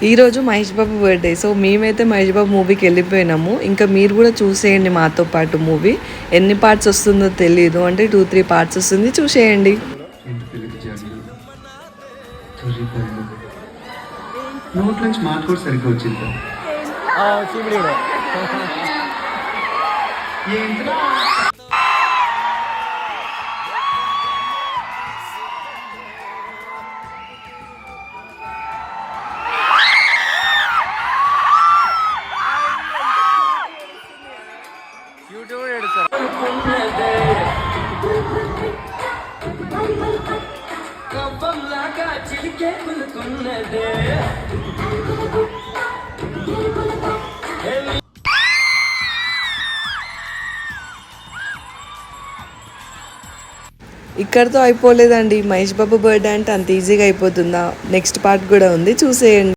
ఈరోజు Mahesh Babu birthday. So మేమైతే మహేష్ బాబు మూవీకి వెళ్ళిపోయినాము. ఇంకా మీరు కూడా చూసేయండి మాతో పాటు మూవీ. ఎన్ని పార్ట్స్ వస్తుందో తెలియదు, అంటే 2-3 పార్ట్స్ వస్తుంది, చూసేయండి. నోట్ నుంచి మాట కూడా సరిగ్గా వచ్చింది. ఇక్కడితో అయిపోలేదండి. మహేష్ బాబు బర్త్డే అంటే అంత ఈజీగా అయిపోతుందా? నెక్స్ట్ పార్ట్ కూడా ఉంది, చూసేయండి.